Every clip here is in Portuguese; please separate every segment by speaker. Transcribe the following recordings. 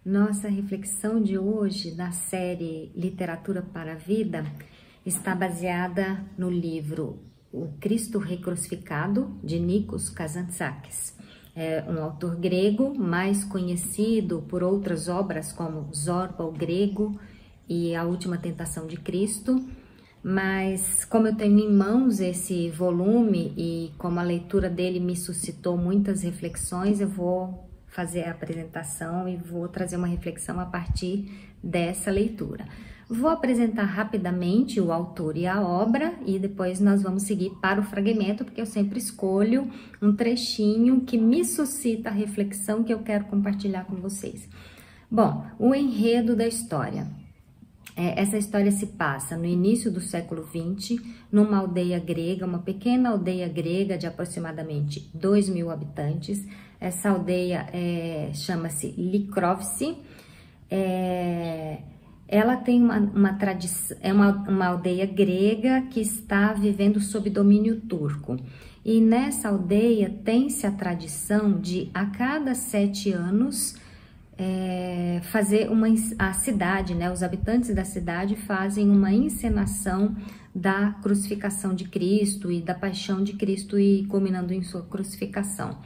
Speaker 1: Nossa reflexão de hoje da série Literatura para a Vida está baseada no livro O Cristo Recrucificado, de Nikos Kazantzakis. É um autor grego, mais conhecido por outras obras como Zorba, o Grego e A Última Tentação de Cristo. Mas como eu tenho em mãos esse volume e como a leitura dele me suscitou muitas reflexões, eu vou fazer a apresentação e vou trazer uma reflexão a partir dessa leitura. Vou apresentar rapidamente o autor e a obra e depois nós vamos seguir para o fragmento, porque eu sempre escolho um trechinho que me suscita a reflexão que eu quero compartilhar com vocês. Bom, o enredo da história. Essa história se passa no início do século XX, numa aldeia grega, uma pequena aldeia grega de aproximadamente 2.000 habitantes. Essa aldeia chama-se Likrovci. Ela tem uma tradição, é uma aldeia grega que está vivendo sob domínio turco. E nessa aldeia tem-se a tradição de, a cada 7 anos, fazer a cidade, né? Os habitantes da cidade fazem uma encenação da crucificação de Cristo e da paixão de Cristo e culminando em sua crucificação.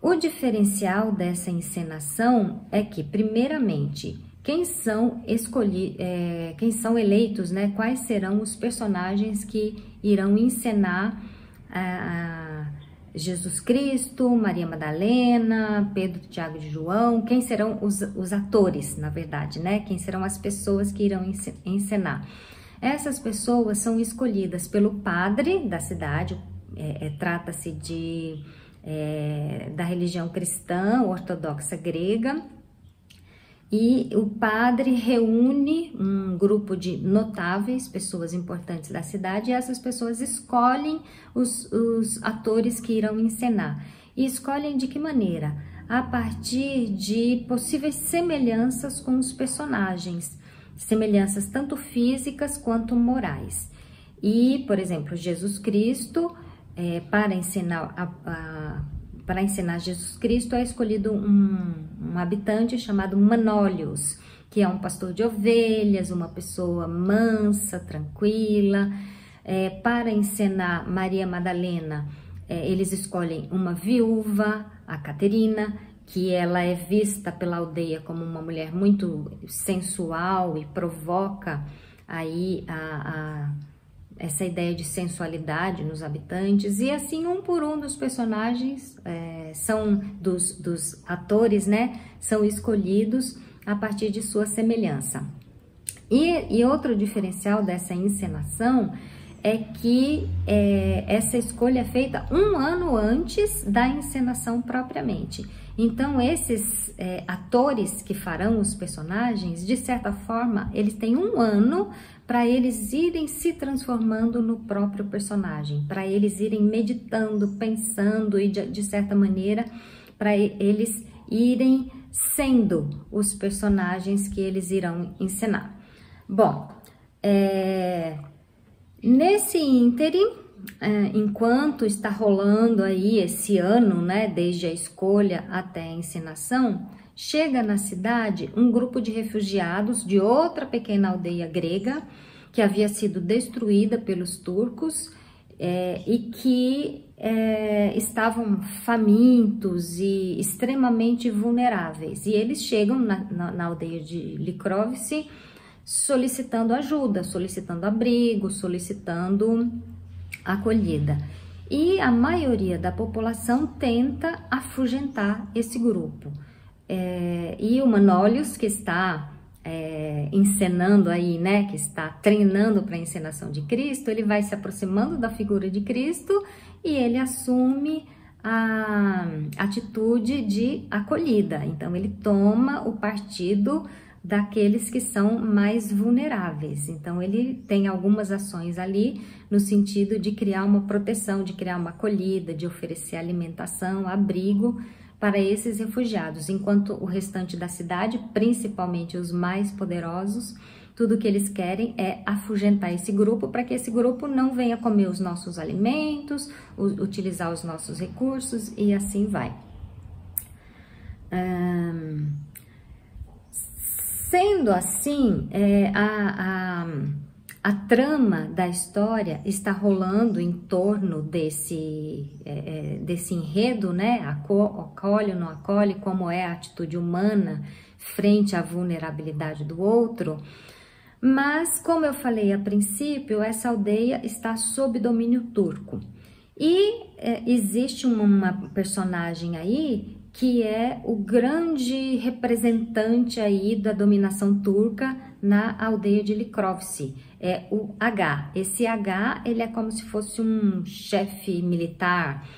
Speaker 1: O diferencial dessa encenação é que, primeiramente, quem são eleitos, né? Quais serão os personagens que irão encenar Jesus Cristo, Maria Madalena, Pedro, Tiago e João, quem serão os atores, na verdade, né? Quem serão as pessoas que irão encenar. Essas pessoas são escolhidas pelo padre da cidade, trata-se da religião cristã ortodoxa grega, e o padre reúne um grupo de notáveis, pessoas importantes da cidade, e essas pessoas escolhem os atores que irão encenar. E escolhem de que maneira? A partir de possíveis semelhanças com os personagens, semelhanças tanto físicas quanto morais. E, por exemplo, Jesus Cristo, para encenar Jesus Cristo, é escolhido um habitante chamado Manólios, que é um pastor de ovelhas, uma pessoa mansa, tranquila. Para encenar Maria Madalena, eles escolhem uma viúva, a Caterina, que ela é vista pela aldeia como uma mulher muito sensual e provoca aí essa ideia de sensualidade nos habitantes. E assim, um por um dos personagens, dos atores, né, são escolhidos a partir de sua semelhança. E outro diferencial dessa encenação é que essa escolha é feita 1 ano antes da encenação propriamente. Então, esses atores que farão os personagens, de certa forma, eles têm 1 ano para eles irem se transformando no próprio personagem, para eles irem meditando, pensando e, de certa maneira, para eles irem sendo os personagens que eles irão encenar. Bom, nesse ínterim, enquanto está rolando aí esse ano, né, desde a escolha até a encenação, chega na cidade um grupo de refugiados de outra pequena aldeia grega que havia sido destruída pelos turcos e que estavam famintos e extremamente vulneráveis. E eles chegam na aldeia de Likrovci solicitando ajuda, solicitando abrigo, solicitando acolhida. E a maioria da população tenta afugentar esse grupo. E o Manólios, que está encenando aí, né, que está treinando para a encenação de Cristo, ele vai se aproximando da figura de Cristo e ele assume a atitude de acolhida. Então, ele toma o partido daqueles que são mais vulneráveis. Então, ele tem algumas ações ali no sentido de criar uma proteção, de criar uma acolhida, de oferecer alimentação, abrigo para esses refugiados, enquanto o restante da cidade, principalmente os mais poderosos, tudo que eles querem é afugentar esse grupo para que esse grupo não venha comer os nossos alimentos, utilizar os nossos recursos e assim vai. Sendo assim, a trama da história está rolando em torno desse enredo, né? Acolhe ou não acolhe, como é a atitude humana frente à vulnerabilidade do outro. Mas, como eu falei a princípio, essa aldeia está sob domínio turco. E existe uma personagem aí que é o grande representante aí da dominação turca na aldeia de Likrovci, é o H. Esse H, ele é como se fosse um chefe militar,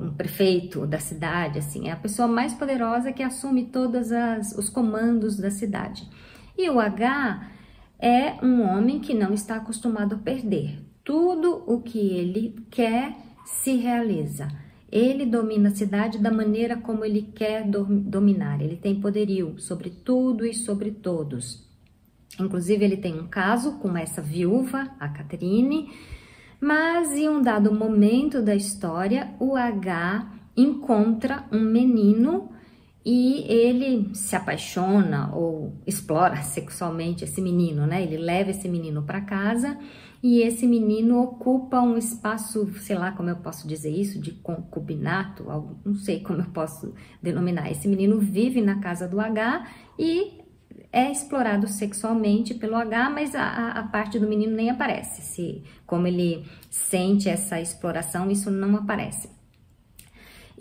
Speaker 1: um prefeito da cidade, assim, é a pessoa mais poderosa que assume todos os comandos da cidade. E o H é um homem que não está acostumado a perder. Tudo o que ele quer se realiza. Ele domina a cidade da maneira como ele quer dominar. Ele tem poderio sobre tudo e sobre todos. Inclusive, ele tem um caso com essa viúva, a Catherine, mas em um dado momento da história, o H encontra um menino e ele se apaixona ou explora sexualmente esse menino, né? Ele leva esse menino para casa e esse menino ocupa um espaço, sei lá como eu posso dizer isso, de concubinato, não sei como eu posso denominar. Esse menino vive na casa do H e é explorado sexualmente pelo H, mas a parte do menino nem aparece. Como ele sente essa exploração, isso não aparece.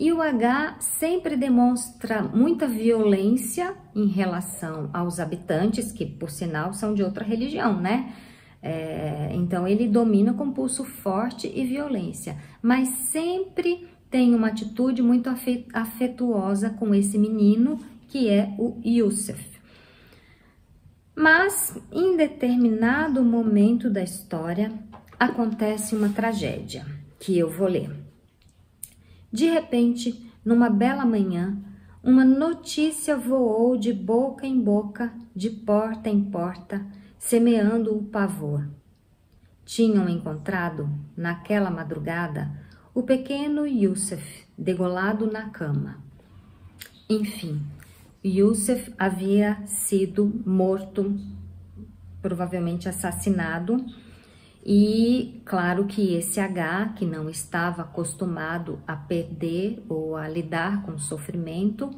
Speaker 1: E o H sempre demonstra muita violência em relação aos habitantes, que por sinal são de outra religião, né? Então ele domina com pulso forte e violência, mas sempre tem uma atitude muito afetuosa com esse menino, que é o Yusuf. Mas em determinado momento da história acontece uma tragédia, que eu vou ler. De repente, numa bela manhã, uma notícia voou de boca em boca, de porta em porta, semeando o pavor. Tinham encontrado, naquela madrugada, o pequeno Yusuf degolado na cama. Enfim, Yusuf havia sido morto, provavelmente assassinado, e claro que esse H, que não estava acostumado a perder ou a lidar com o sofrimento,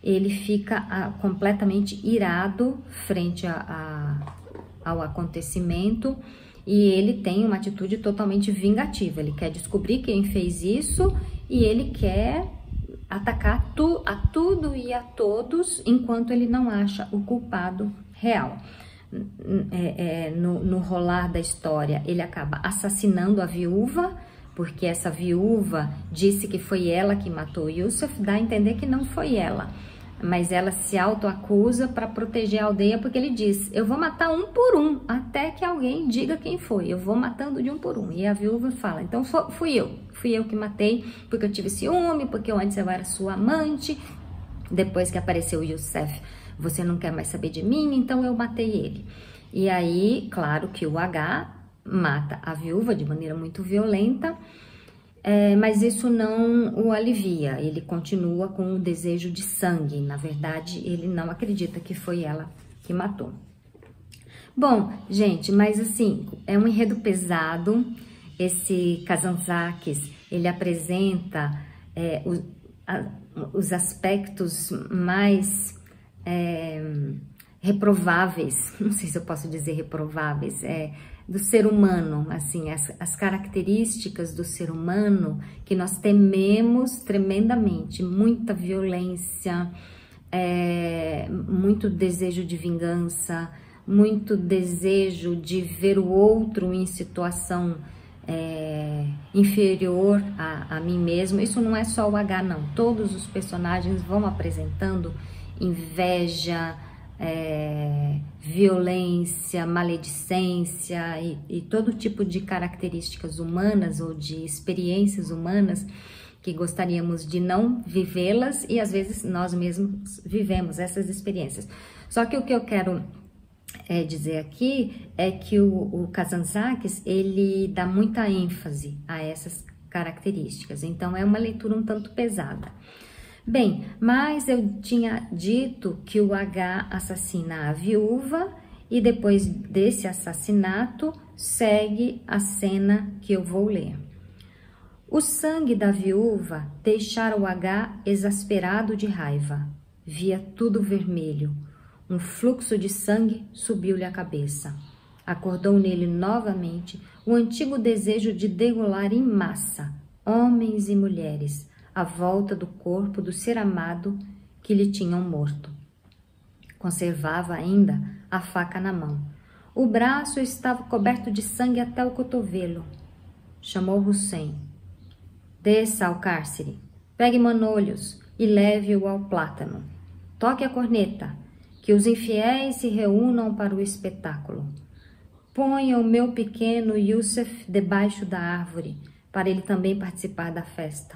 Speaker 1: ele fica completamente irado frente ao acontecimento e ele tem uma atitude totalmente vingativa. Ele quer descobrir quem fez isso e ele quer atacar a tudo e a todos enquanto ele não acha o culpado real. No rolar da história, ele acaba assassinando a viúva, porque essa viúva disse que foi ela que matou Yusuf, dá a entender que não foi ela, mas ela se autoacusa para proteger a aldeia, porque ele diz, eu vou matar um por um, até que alguém diga quem foi, eu vou matando de um por um, e a viúva fala, então fui eu que matei, porque eu tive ciúme, porque antes eu era sua amante, depois que apareceu o Yusuf, você não quer mais saber de mim, então eu matei ele. E aí, claro que o H mata a viúva de maneira muito violenta, mas isso não o alivia, ele continua com o desejo de sangue, na verdade ele não acredita que foi ela que matou. Bom, gente, mas assim, é um enredo pesado, esse Kazantzakis, ele apresenta os aspectos mais reprováveis, não sei se eu posso dizer reprováveis, do ser humano, assim, as características do ser humano que nós tememos tremendamente, muita violência, muito desejo de vingança, muito desejo de ver o outro em situação inferior a mim mesmo. Isso não é só o H, não, todos os personagens vão apresentando inveja, violência, maledicência e todo tipo de características humanas ou de experiências humanas que gostaríamos de não vivê-las e às vezes nós mesmos vivemos essas experiências. Só que o que eu quero dizer aqui é que o Kazantzakis, ele dá muita ênfase a essas características, então é uma leitura um tanto pesada. Bem, mas eu tinha dito que o H assassina a viúva e depois desse assassinato segue a cena que eu vou ler. O sangue da viúva deixara o H exasperado de raiva. Via tudo vermelho. Um fluxo de sangue subiu-lhe à cabeça. Acordou nele novamente o antigo desejo de degolar em massa homens e mulheres à volta do corpo do ser amado que lhe tinham morto. Conservava ainda a faca na mão. O braço estava coberto de sangue até o cotovelo. Chamou Hussein. Desça ao cárcere, pegue Manolhos e leve-o ao plátano. Toque a corneta, que os infiéis se reúnam para o espetáculo. Ponha o meu pequeno Youssef debaixo da árvore, para ele também participar da festa.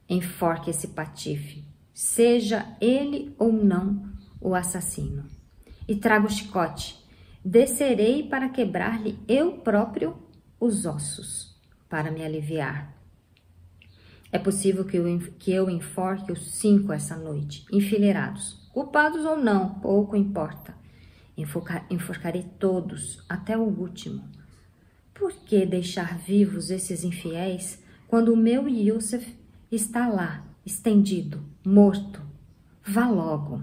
Speaker 1: Enforque esse patife, seja ele ou não o assassino. E traga o chicote. Descerei para quebrar-lhe eu próprio os ossos, para me aliviar. É possível que eu enforque os 5 essa noite, enfileirados, culpados ou não, pouco importa. Enforcarei todos, até o último. Por que deixar vivos esses infiéis quando o meu Youssef está lá, estendido, morto? Vá logo.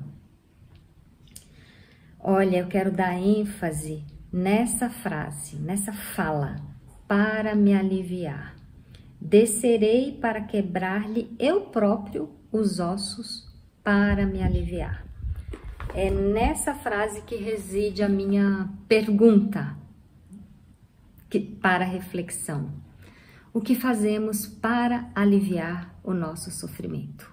Speaker 1: Olha, eu quero dar ênfase nessa frase, nessa fala, para me aliviar. Descerei para quebrar-lhe eu próprio os ossos para me aliviar. É nessa frase que reside a minha pergunta para reflexão. O que fazemos para aliviar o nosso sofrimento?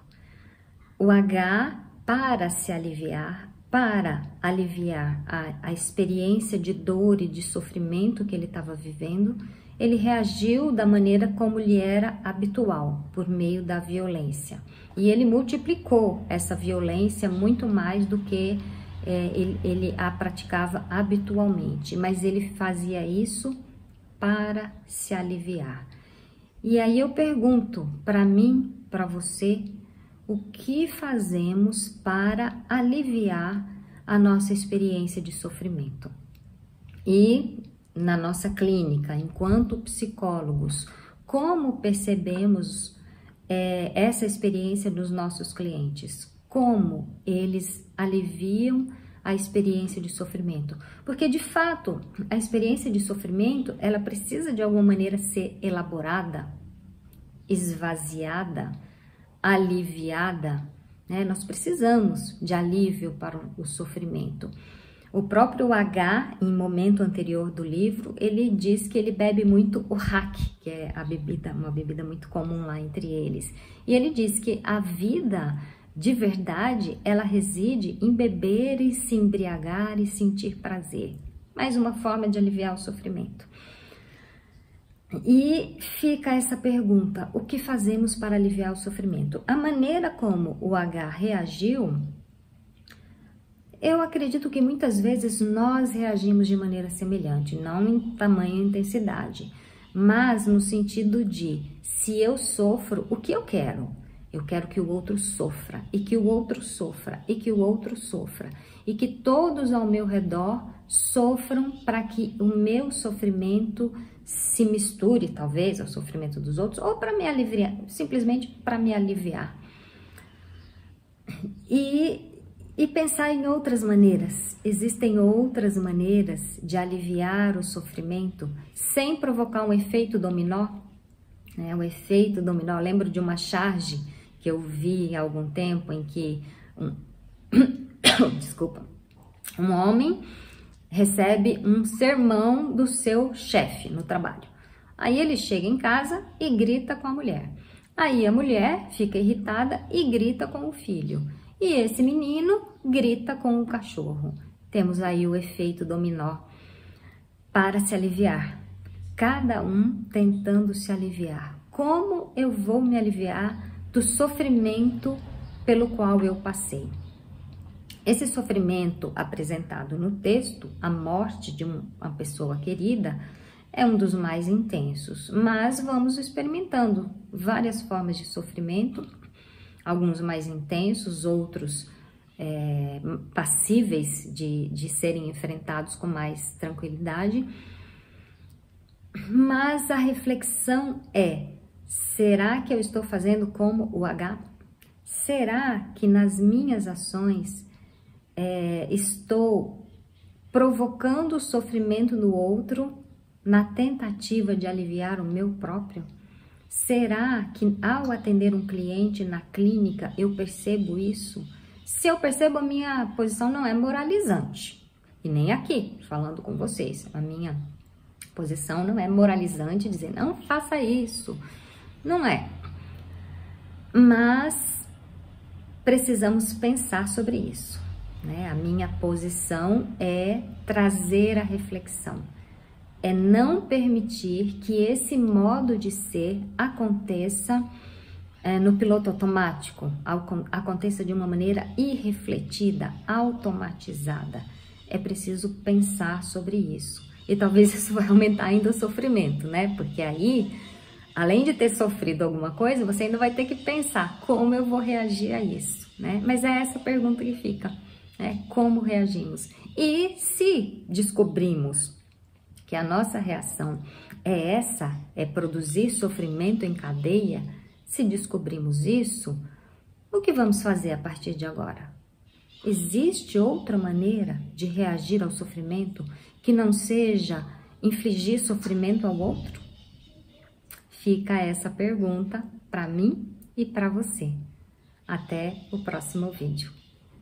Speaker 1: O H, para se aliviar, para aliviar a experiência de dor e de sofrimento que ele estava vivendo, ele reagiu da maneira como lhe era habitual, por meio da violência. E ele multiplicou essa violência muito mais do que ele a praticava habitualmente. Mas ele fazia isso para se aliviar. E aí eu pergunto para mim, para você, o que fazemos para aliviar a nossa experiência de sofrimento? E na nossa clínica, enquanto psicólogos, como percebemos essa experiência dos nossos clientes? Como eles aliviam a experiência de sofrimento? Porque, de fato, a experiência de sofrimento, ela precisa de alguma maneira ser elaborada, esvaziada, aliviada, né? Nós precisamos de alívio para o sofrimento. O próprio H, em momento anterior do livro, ele diz que ele bebe muito o hack, que é uma bebida muito comum lá entre eles. E ele diz que a vida de verdade, ela reside em beber e se embriagar e sentir prazer. Mais uma forma de aliviar o sofrimento. E fica essa pergunta, o que fazemos para aliviar o sofrimento? A maneira como o H reagiu, eu acredito que muitas vezes nós reagimos de maneira semelhante, não em tamanha intensidade, mas no sentido de, se eu sofro, o que eu quero? Eu quero que o outro sofra, e que o outro sofra, e que o outro sofra, e que todos ao meu redor sofram para que o meu sofrimento se misture, talvez, ao sofrimento dos outros, ou para me aliviar, simplesmente para me aliviar. E pensar em outras maneiras. Existem outras maneiras de aliviar o sofrimento sem provocar um efeito dominó. O efeito dominó, eu lembro de uma charge que eu vi há algum tempo em que um homem recebe um sermão do seu chefe no trabalho. Aí ele chega em casa e grita com a mulher. Aí a mulher fica irritada e grita com o filho. E esse menino grita com o cachorro. Temos aí o efeito dominó para se aliviar. Cada um tentando se aliviar. Como eu vou me aliviar do sofrimento pelo qual eu passei? Esse sofrimento apresentado no texto, a morte de uma pessoa querida, é um dos mais intensos. Mas vamos experimentando várias formas de sofrimento alguns mais intensos, outros passíveis de serem enfrentados com mais tranquilidade. Mas a reflexão é: será que eu estou fazendo como o H? Será que nas minhas ações estou provocando o sofrimento no outro na tentativa de aliviar o meu próprio? Será que ao atender um cliente na clínica eu percebo isso? Se eu percebo, a minha posição não é moralizante. E nem aqui, falando com vocês, a minha posição não é moralizante, dizer não faça isso. Não é. Mas precisamos pensar sobre isso, né? A minha posição é trazer a reflexão. É não permitir que esse modo de ser aconteça no piloto automático, aconteça de uma maneira irrefletida, automatizada. É preciso pensar sobre isso. E talvez isso vai aumentar ainda o sofrimento, né? Porque aí, além de ter sofrido alguma coisa, você ainda vai ter que pensar como eu vou reagir a isso, né? Mas é essa pergunta que fica, né? Como reagimos? E se descobrimos que a nossa reação é essa, é produzir sofrimento em cadeia, se descobrimos isso, o que vamos fazer a partir de agora? Existe outra maneira de reagir ao sofrimento que não seja infligir sofrimento ao outro? Fica essa pergunta para mim e para você. Até o próximo vídeo.